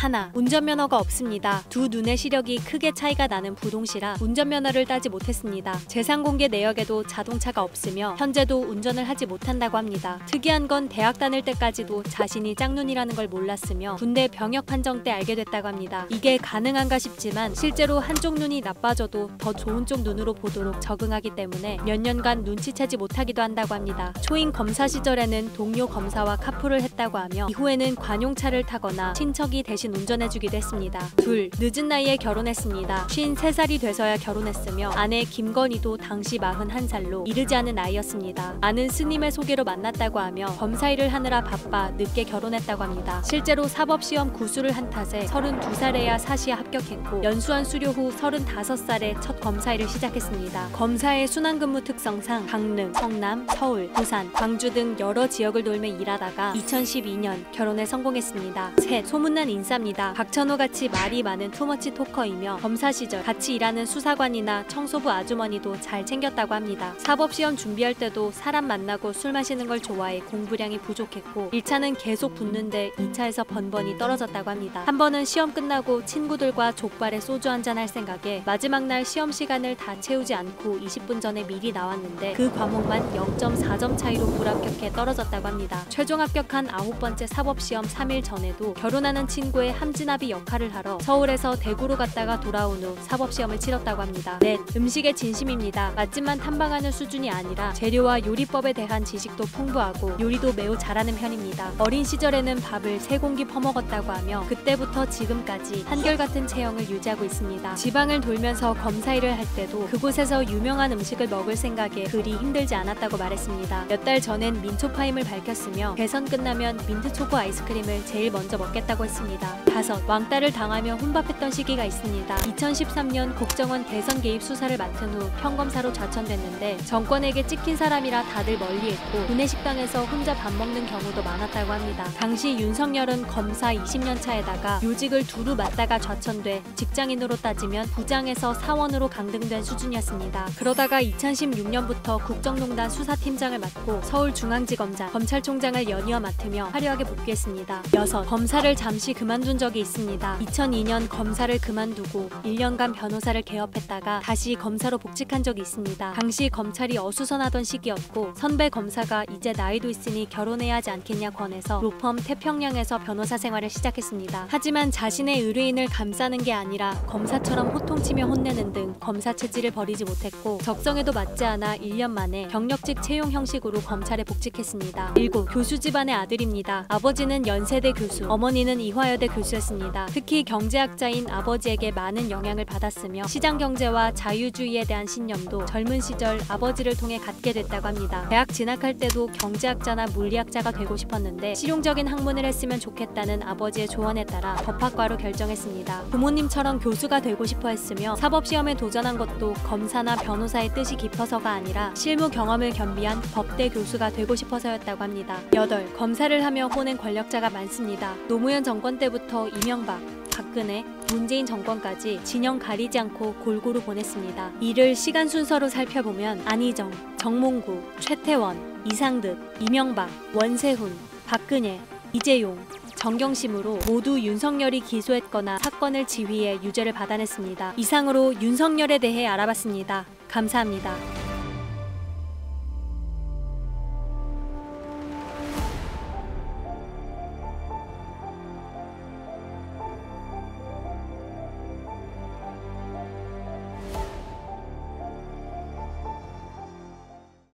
하나, 운전면허가 없습니다. 두 눈의 시력이 크게 차이가 나는 부동시라 운전면허를 따지 못했습니다. 재산공개 내역에도 자동차가 없으며 현재도 운전을 하지 못한다고 합니다. 특이한 건 대학 다닐 때까지도 자신이 짝눈이라는 걸 몰랐으며 군대 병역 판정 때 알게 됐다고 합니다. 이게 가능한가 싶지만 실제로 한쪽 눈이 나빠져도 더 좋은 쪽 눈으로 보도록 적응하기 때문에 몇 년간 눈치채지 못하기도 한다고 합니다. 초임 검사 시절에는 동료 검사와 카풀을 했다고 하며 이후에는 관용차를 타거나 친척이 대신 운전해주기도 했습니다. 둘, 늦은 나이에 결혼했습니다. 53살이 돼서야 결혼했으며 아내 김건희도 당시 41살로 이르지 않은 나이였습니다. 아는 스님의 소개로 만났다고 하며 검사 일을 하느라 바빠 늦게 결혼했다고 합니다. 실제로 사법시험 구수를 한 탓에 32살에야 사시에 합격했고 연수원 수료 후 35살에 첫 검사 일을 시작했습니다. 검사의 순환근무 특성상 강릉, 성남, 서울, 부산, 광주 등 여러 지역을 돌며 일하다가 2012년 결혼에 성공했습니다. 셋, 소문난 인싸입니다. 박찬호같이 말이 많은 투머치 토커이며 검사 시절 같이 일하는 수사관이나 청소부 아주머니도 잘 챙겼다고 합니다. 사법시험 준비할 때도 사람 만나고 술 마시는 걸 좋아해 공부량이 부족했고 1차는 계속 붙는데 2차에서 번번이 떨어졌다고 합니다. 한 번은 시험 끝나고 친구들과 족발에 소주 한잔 할 생각에 마지막 날 시험 시간을 다 채우지 않고 20분 전에 미리 나왔는데 그 과목만 0.4점 차이로 불합격해 떨어졌다고 합니다. 최종 합격한 9번째 사법시험 3일 전에도 결혼하는 친구의 함진아비 역할을 하러 서울에서 대구로 갔다가 돌아온 후 사법시험을 치렀다고 합니다. 넷, 음식에 진심입니다. 맛집만 탐방하는 수준이 아니라 재료와 요리법에 대한 지식도 풍부하고 요리도 매우 잘하는 편입니다. 어린 시절에는 밥을 3공기 퍼먹었다고 하며 그때부터 지금까지 한결같은 체형을 유지하고 있습니다. 지방을 돌면서 검사 일을 할 때도 그곳에서 유명한 음식을 먹을 생각에 그리 힘들지 않았다고 말했습니다. 몇 달 전엔 민초파임을 밝혔으며 대선 끝나면 민트초코 아이스크림을 제일 먼저 먹겠다고 했습니다. 다섯, 왕따를 당하며 혼밥했던 시기가 있습니다. 2013년 국정원 대선 개입 수사를 맡은 후 평검사로 좌천됐는데 정권에게 찍힌 사람이라 다들 멀리했고 구내식당에서 혼자 밥 먹는 경우도 많았다고 합니다. 당시 윤석열은 검사 20년 차에다가 요직을 두루 맡다가 좌천돼 직장인으로 따지면 부장에서 사원으로 강등된 수준이었습니다. 그러다가 2016년부터 국정농단 수사팀장을 맡고 서울중앙지검장, 검찰총장을 연이어 맡으며 화려하게 복귀했습니다. 여섯, 검사를 잠시 그만둔 적이 있습니다. 2002년 검사를 그만두고 1년간 변호사를 개업했다가 다시 검사로 복직한 적이 있습니다. 당시 검찰이 어수선하던 시기였고 선배 검사가 이제 나이도 있으니 결혼해야 하지 않겠냐 권해서 로펌 태평양에서 변호사 생활을 시작했습니다. 하지만 자신의 의뢰인을 감싸는 게 아니라 검사처럼 호통치며 혼내는 등 검사 체질을 버리지 못했고 적성에도 맞지 않아 1년 만에 경력직 채용 형식으로 검찰에 복직했습니다. 7. 교수 집안의 아들입니다. 아버지는 연세대 교수, 어머니는 이화여대 교수였습니다. 특히 경제학자인 아버지에게 많은 영향을 받았으며 시장경제와 자유주의에 대한 신념도 젊은 시절 아버지를 통해 갖게 됐다고 합니다. 대학 진학할 때도 경제학자나 물리학자가 되고 싶었는데 실용적인 학문을 했으면 좋겠다는 아버지의 조언에 따라 법학과로 결정했습니다. 부모님처럼 교수가 되고 싶어 했으며 사법시험에 도전한 것도 검사나 변호사의 뜻이 깊어서가 아니라 실무 경험을 겸비한 법대 교수가 되고 싶어서였다고 합니다. 8. 검사를 하며 호는 권력자가 많습니다. 노무현 정권 때부터 이명박, 박근혜, 문재인 정권까지 진영 가리지 않고 골고루 보냈습니다. 이를 시간 순서로 살펴보면 안희정, 정몽구, 최태원, 이상득, 이명박, 원세훈, 박근혜, 이재용, 정경심으로 모두 윤석열이 기소했거나 사건을 지휘해 유죄를 받아냈습니다. 이상으로 윤석열에 대해 알아봤습니다. 감사합니다.